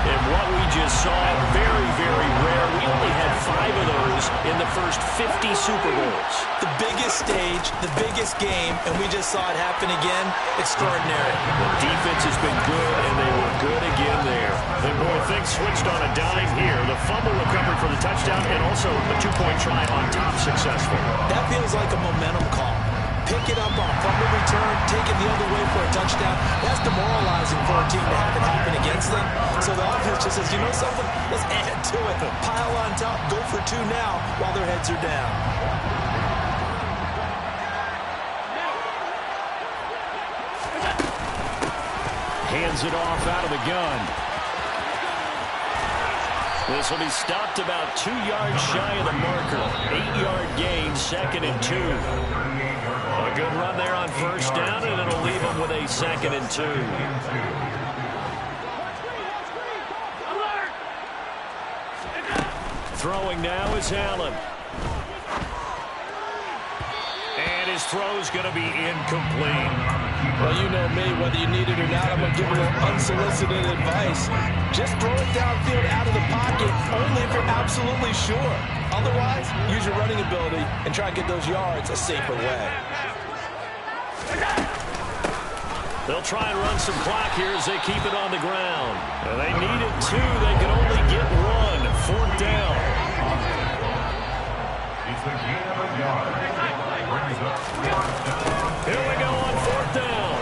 D: And what we just saw, very, very rare. We only had 5 of those in the first 50 Super Bowls.
C: The biggest stage, the biggest game, and we just saw it happen again. Extraordinary.
D: The defense has been good, and they were good again there. And boy, things switched on a dime here. The fumble recovered for the touchdown, and also a 2-point try on top successful.
C: That feels like a momentum call. Pick it up on a fumble return, take it the other way for a touchdown. That's demoralizing for a team to have it happen against them. so the offense just says, you know something? Let's add to it. Pile on top, go for 2 now while their heads are down.
D: Hands it off out of the gun. This will be stopped about 2 yards shy of the marker. 8-yard gain, 2nd and 2. A good run there on first down, and it'll leave them with a 2nd and 2. Throwing now is Allen. And his throw's going to be incomplete.
C: Well, you know me, whether you need it or not, I'm going to give you a little unsolicited advice. Just throw it downfield out of the pocket, only if you're absolutely sure. Otherwise, use your running ability and try and get those yards a safer way.
D: They'll try and run some clock here as they keep it on the ground. And they needed 2. They can only get 1. 4th down. Here we go on 4th down.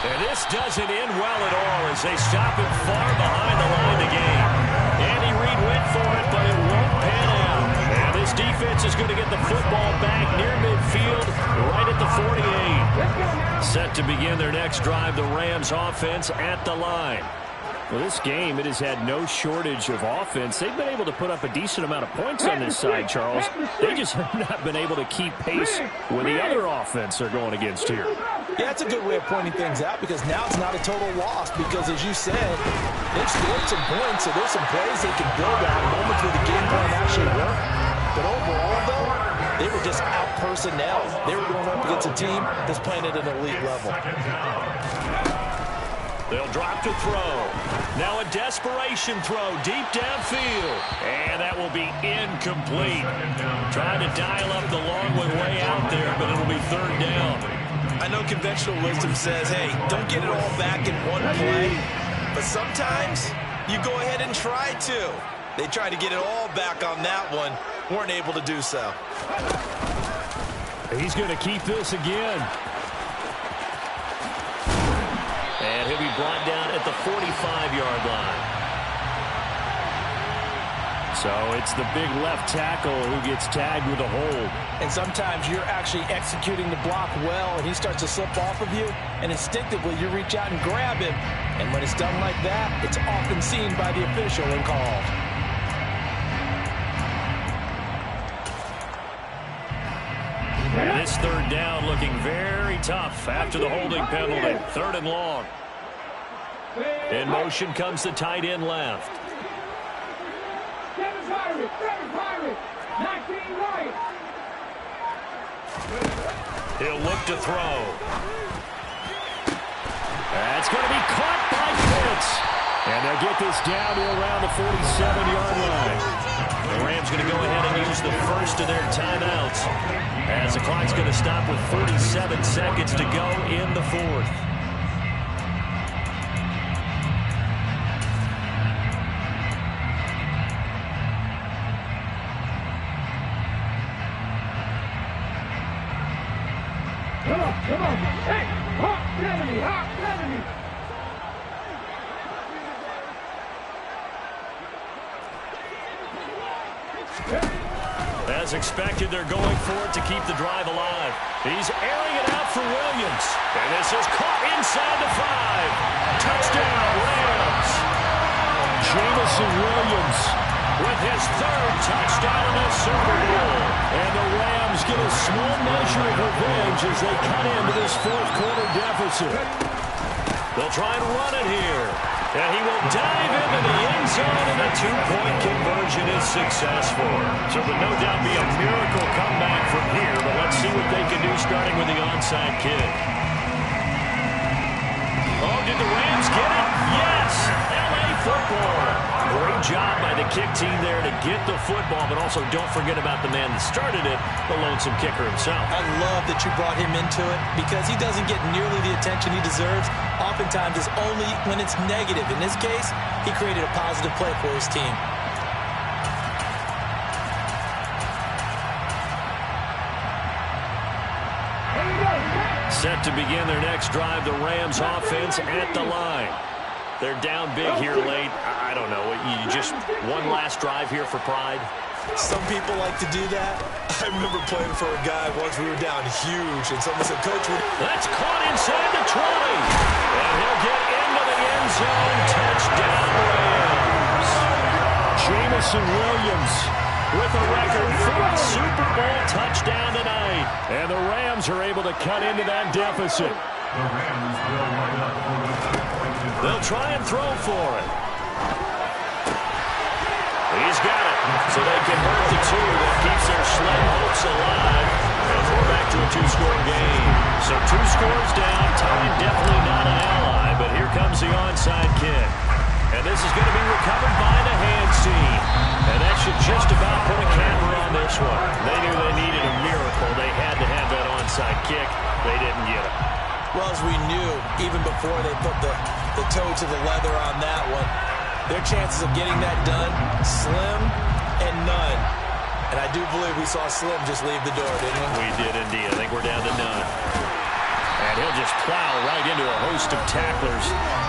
D: And this doesn't end well at all as they stop him far behind the line to gain. Andy Reid went for it, but it won't pan out. And this defense is going to get the football back near midfield, right at the 48. Set to begin their next drive, the Rams offense at the line. Well, this game, it has had no shortage of offense. They've been able to put up a decent amount of points on this side, Charles. They just have not been able to keep pace with the other offense they're going against here.
C: Yeah, it's a good way of pointing things out because now it's not a total loss because, as you said, they've scored some points, so there's some plays they can build on, moments where the game plan actually worked. But overall, though, they were just out-personnel. They were going up against a team that's playing at an elite level.
D: They'll drop to throw. Now a desperation throw deep downfield. And that will be incomplete. Trying to dial up the long one way out there, but it'll be 3rd down.
C: I know conventional wisdom says, hey, don't get it all back in one play. But sometimes you go ahead and try to. They tried to get it all back on that one. Weren't able to do so.
D: He's going to keep this again. And he'll be brought down at the 45-yard line. So it's the big left tackle who gets tagged with a hold.
C: And sometimes you're actually executing the block well, and he starts to slip off of you, and instinctively you reach out and grab him. And when it's done like that, it's often seen by the official and called.
D: And this 3rd down looking very tough after the holding penalty. 3rd and long. In motion comes the tight end left. He'll look to throw. That's going to be caught by Pitts. And they'll get this down to around the 47-yard line. The Rams going to go ahead and use the first of their timeouts as the clock's going to stop with 47 seconds to go in the 4th.
F: Come on. Hey, hot 70, hot 70.
D: As expected, they're going for it to keep the drive alive. He's airing it out for Williams. And this is caught inside the 5. Touchdown, Rams. Jamison Williams with his 3rd touchdown in the Super Bowl. And the Rams get a small measure of revenge as they cut into this 4th quarter deficit. They'll try and run it here. And he will dive into the end zone, and the 2-point conversion is successful. So there will no doubt be a miracle comeback from here, but let's see what they can do starting with the onside kick. Oh, did the Rams get it? Yes! LA football. Great job by the kick team there to get the football, but also don't forget about the man that started it, the lonesome kicker himself.
C: I love that you brought him into it because he doesn't get nearly the attention he deserves. Oftentimes it's only when it's negative. In this case, he created a positive play for his team.
D: Set to begin their next drive, the Rams offense at the line.
B: They're down big here late. I don't know. You just one last drive here for pride.
C: Some people like to do that. I remember playing for a guy once we were down huge, and someone said, Coach,
B: that's caught inside the 20. And he'll get into the end zone. Touchdown, Rams.
D: Jamison Williams with a record 4th
B: Super Bowl touchdown tonight. And the Rams are able to cut into that deficit. They'll try and throw for it. He's got it, so they convert the 2. That keeps their slim hopes alive. And we're back to a 2-score game. So 2 scores down. Time definitely not an ally, but here comes the onside kick. And this is going to be recovered by the hands team. And that should just about put a camera on this one. They knew they needed a miracle. They had to have that onside kick. They didn't get it.
C: well, as we knew, even before they put the toe to the leather on that one, their chances of getting that done, slim and none. And I do believe we saw Slim just leave the door, didn't we?
B: We did indeed. I think we're down to none. And he'll just plow right into a host of tacklers.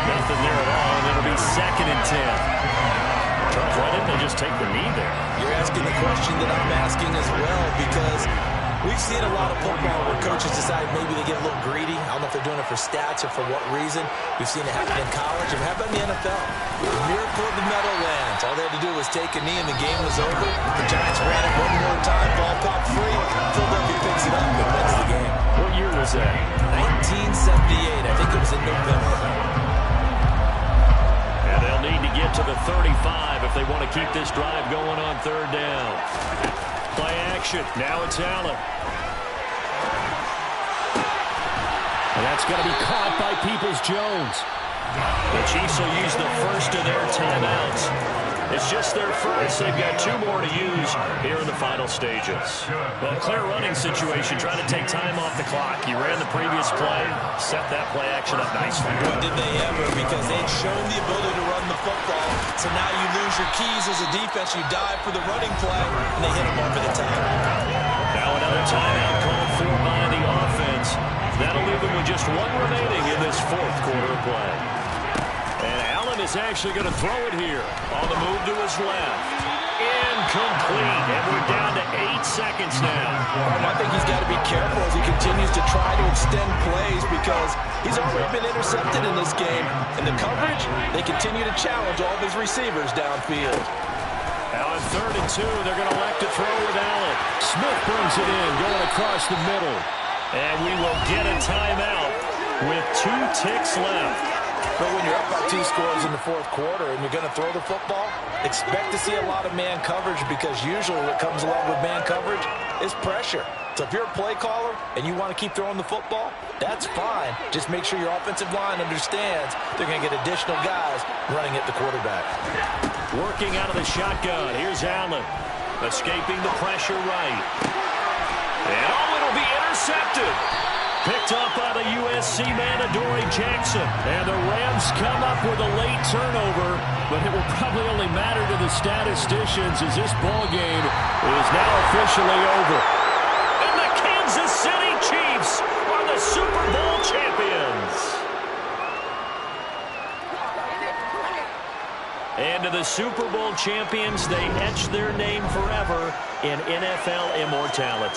B: Nothing there at all, and it'll be 2nd and 10. Charles, why didn't they just take the knee there?
C: You're asking the question that I'm asking as well, because we've seen a lot of football where coaches decide maybe they get a little greedy. I don't know if they're doing it for stats or for what reason. We've seen it happen in college. It happened in the NFL. The miracle of the Meadowlands. All they had to do was take a knee and the game was over. The Giants ran it one more time. Ball popped free. Philadelphia picks it up and wins the game.
B: What year was that?
C: 1978. I think it was in November.
B: And they'll need to get to the 35 if they want to keep this drive going on 3rd down. Play action. Now it's Allen.
D: And that's going to be caught by Peoples-Jones.
B: The Chiefs will use the first of their timeouts. It's just their first. They've got 2 more to use here in the final stages. Well, clear running situation, trying to take time off the clock. He ran the previous play, set that play action up nicely.
C: What did they ever? Because they'd shown the ability to run the football. So now you lose your keys as a defense. You dive for the running play, and they hit him over the top.
B: Now another timeout called for by the offense. That'll leave them with just 1 remaining in this 4th quarter of play. And Allen is actually going to throw it here. On the move to his left. Incomplete. And we're down to 8 seconds now.
C: I think he's got to be careful as he continues to try to extend plays because he's already been intercepted in this game. And the coverage, they continue to challenge all of his receivers downfield.
B: Now on 3rd and 2, they're going to elect to throw with Allen.
D: Smith brings it in, going across the middle.
B: And we will get a timeout with 2 ticks left.
C: But when you're up by 2 scores in the 4th quarter and you're going to throw the football, expect to see a lot of man coverage because usually what comes along with man coverage is pressure. So if you're a play caller and you want to keep throwing the football, that's fine. Just make sure your offensive line understands they're going to get additional guys running at the quarterback.
B: Working out of the shotgun. Here's Allen. Escaping the pressure right. And it'll be intercepted. Picked up by the USC man, Adoree Jackson. And the Rams come up with a late turnover, but it will probably only matter to the statisticians as this ball game is now officially over. And the Kansas City Chiefs are the Super Bowl champions. And to the Super Bowl champions, they etch their name forever in NFL immortality.